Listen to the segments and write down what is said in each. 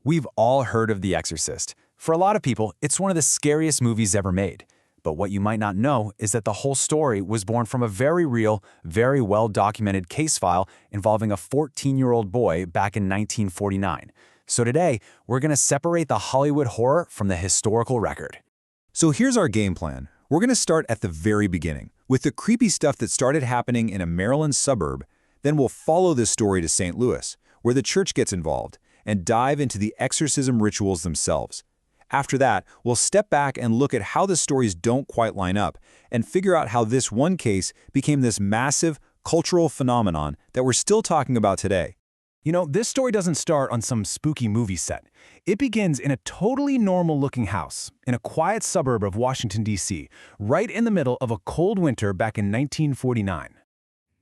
We've all heard of The Exorcist. For a lot of people, it's one of the scariest movies ever made. But what you might not know is that the whole story was born from a very real, very well-documented case file involving a 14-year-old boy back in 1949. So today, we're going to separate the Hollywood horror from the historical record. So here's our game plan. We're going to start at the very beginning, with the creepy stuff that started happening in a Maryland suburb. Then we'll follow this story to St. Louis, where the church gets involved, and dive into the exorcism rituals themselves. After that, we'll step back and look at how the stories don't quite line up, and figure out how this one case became this massive cultural phenomenon that we're still talking about today. You know, this story doesn't start on some spooky movie set. It begins in a totally normal-looking house in a quiet suburb of Washington, D.C., right in the middle of a cold winter back in 1949.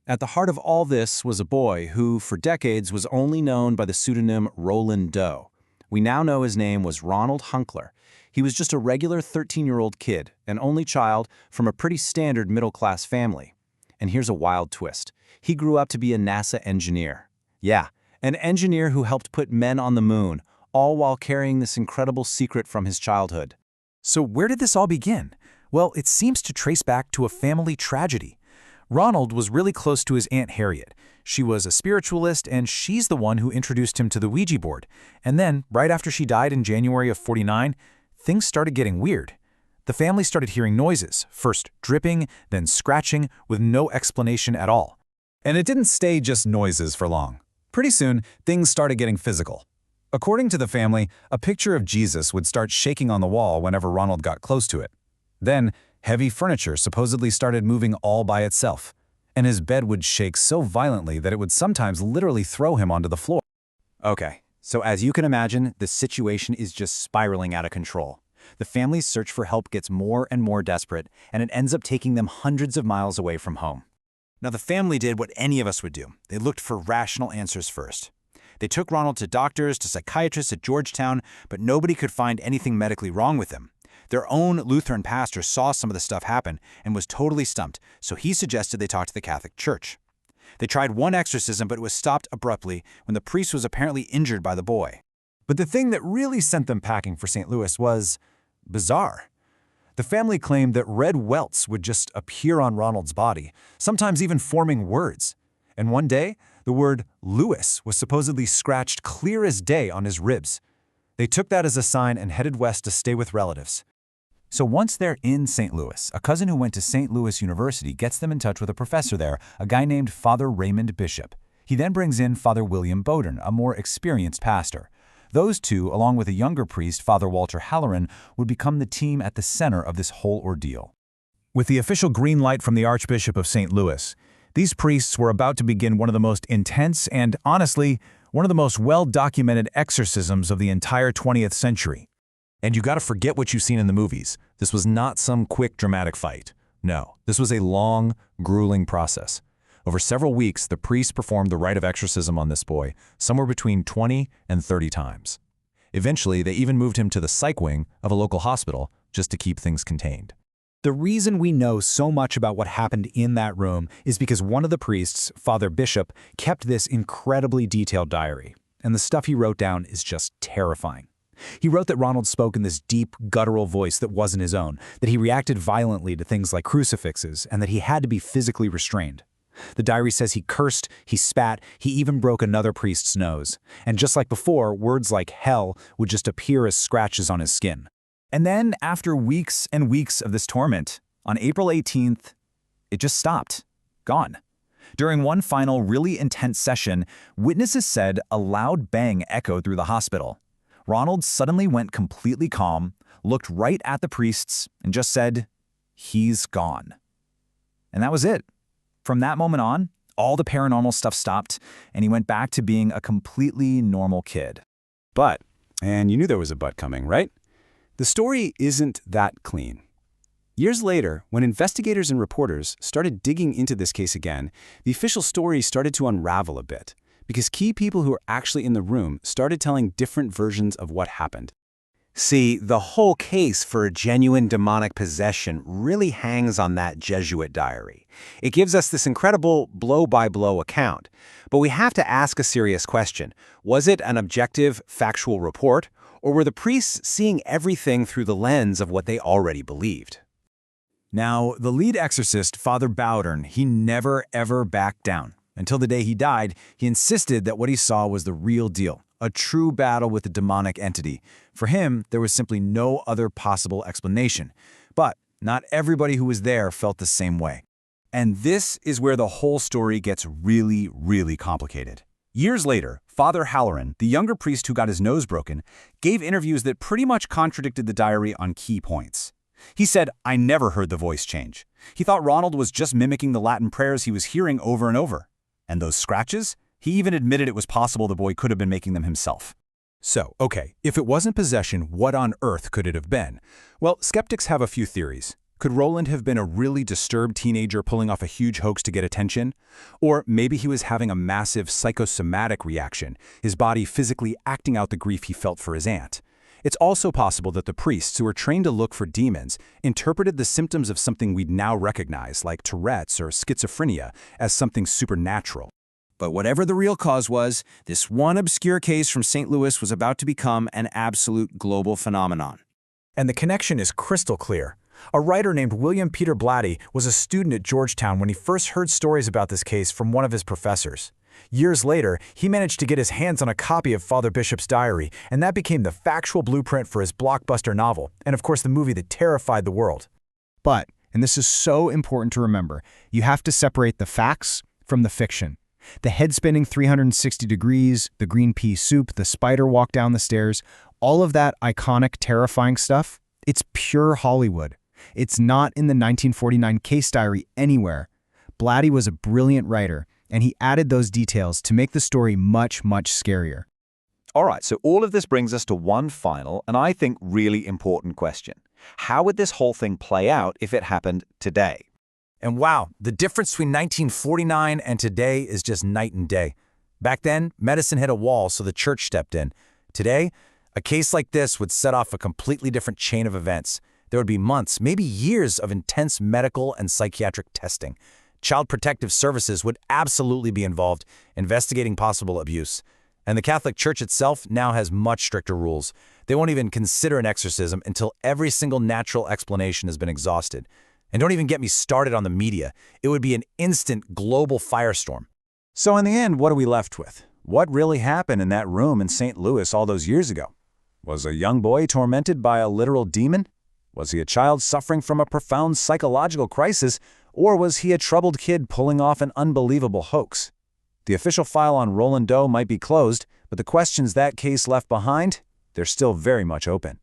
At the heart of all this was a boy who, for decades, was only known by the pseudonym Roland Doe. We now know his name was Ronald Hunkler. He was just a regular 13-year-old kid, an only child from a pretty standard middle-class family. And here's a wild twist. He grew up to be a NASA engineer. Yeah, an engineer who helped put men on the moon, all while carrying this incredible secret from his childhood. So where did this all begin? Well, it seems to trace back to a family tragedy. Ronald was really close to his Aunt Harriet. She was a spiritualist, and she's the one who introduced him to the Ouija board. And then, right after she died in January of '49, things started getting weird. The family started hearing noises, first dripping, then scratching, with no explanation at all. And it didn't stay just noises for long. Pretty soon, things started getting physical. According to the family, a picture of Jesus would start shaking on the wall whenever Ronald got close to it. Then, heavy furniture supposedly started moving all by itself, and his bed would shake so violently that it would sometimes literally throw him onto the floor. Okay, so as you can imagine, the situation is just spiraling out of control. The family's search for help gets more and more desperate, and it ends up taking them hundreds of miles away from home. Now, the family did what any of us would do. They looked for rational answers first. They took Ronald to doctors, to psychiatrists at Georgetown, but nobody could find anything medically wrong with him. Their own Lutheran pastor saw some of the stuff happen and was totally stumped, so he suggested they talk to the Catholic Church. They tried one exorcism, but it was stopped abruptly when the priest was apparently injured by the boy. But the thing that really sent them packing for St. Louis was bizarre. The family claimed that red welts would just appear on Ronald's body, sometimes even forming words. And one day, the word Louis was supposedly scratched clear as day on his ribs. They took that as a sign and headed west to stay with relatives. So once they're in St. Louis, a cousin who went to St. Louis University gets them in touch with a professor there, a guy named Father Raymond Bishop. He then brings in Father William Bowden, a more experienced pastor. Those two, along with a younger priest, Father Walter Halloran, would become the team at the center of this whole ordeal. With the official green light from the Archbishop of St. Louis, these priests were about to begin one of the most intense and, honestly, one of the most well-documented exorcisms of the entire 20th century. And you gotta forget what you've seen in the movies. This was not some quick, dramatic fight. No, this was a long, grueling process. Over several weeks, the priests performed the rite of exorcism on this boy, somewhere between 20 and 30 times. Eventually, they even moved him to the psych wing of a local hospital just to keep things contained. The reason we know so much about what happened in that room is because one of the priests, Father Bishop, kept this incredibly detailed diary. And the stuff he wrote down is just terrifying. He wrote that Ronald spoke in this deep, guttural voice that wasn't his own, that he reacted violently to things like crucifixes, and that he had to be physically restrained. The diary says he cursed, he spat, he even broke another priest's nose. And just like before, words like hell would just appear as scratches on his skin. And then, after weeks and weeks of this torment, on April 18th, it just stopped. Gone. During one final, really intense session, witnesses said a loud bang echoed through the hospital. Ronald suddenly went completely calm, looked right at the priests, and just said, "He's gone." And that was it. From that moment on, all the paranormal stuff stopped, and he went back to being a completely normal kid. But, and you knew there was a but coming, right? The story isn't that clean. Years later, when investigators and reporters started digging into this case again, the official story started to unravel a bit, because key people who were actually in the room started telling different versions of what happened. See, the whole case for a genuine demonic possession really hangs on that Jesuit diary. It gives us this incredible blow-by-blow account. But we have to ask a serious question. Was it an objective, factual report, or were the priests seeing everything through the lens of what they already believed? Now, the lead exorcist, Father Bowdern, he never ever backed down. Until the day he died, he insisted that what he saw was the real deal, a true battle with the demonic entity. For him, there was simply no other possible explanation. But not everybody who was there felt the same way. And this is where the whole story gets really, really complicated. Years later, Father Halloran, the younger priest who got his nose broken, gave interviews that pretty much contradicted the diary on key points. He said, "I never heard the voice change. He thought Ronald was just mimicking the Latin prayers he was hearing over and over. And those scratches? He even admitted it was possible the boy could have been making them himself." So, okay, if it wasn't possession, what on earth could it have been? Well, skeptics have a few theories. Could Roland have been a really disturbed teenager pulling off a huge hoax to get attention? Or maybe he was having a massive psychosomatic reaction, his body physically acting out the grief he felt for his aunt. It's also possible that the priests, who were trained to look for demons, interpreted the symptoms of something we'd now recognize, like Tourette's or schizophrenia, as something supernatural. But whatever the real cause was, this one obscure case from St. Louis was about to become an absolute global phenomenon. And the connection is crystal clear. A writer named William Peter Blatty was a student at Georgetown when he first heard stories about this case from one of his professors. Years later, he managed to get his hands on a copy of Father Bishop's diary, and that became the factual blueprint for his blockbuster novel, and of course the movie that terrified the world. But, and this is so important to remember, you have to separate the facts from the fiction. The head spinning 360 degrees, the green pea soup, the spider walk down the stairs, all of that iconic, terrifying stuff, it's pure Hollywood. It's not in the 1949 case diary anywhere. Blatty was a brilliant writer, and he added those details to make the story much, much scarier. All right, so all of this brings us to one final, and I think really important question. How would this whole thing play out if it happened today? And wow, the difference between 1949 and today is just night and day. Back then, medicine hit a wall, so the church stepped in. Today, a case like this would set off a completely different chain of events. There would be months, maybe years of intense medical and psychiatric testing. Child Protective Services would absolutely be involved, investigating possible abuse. And the Catholic Church itself now has much stricter rules. They won't even consider an exorcism until every single natural explanation has been exhausted. And don't even get me started on the media. It would be an instant global firestorm. So in the end, what are we left with? What really happened in that room in St. Louis all those years ago? Was a young boy tormented by a literal demon? Was he a child suffering from a profound psychological crisis? Or was he a troubled kid pulling off an unbelievable hoax? The official file on Roland Doe might be closed, but the questions that case left behind, they're still very much open.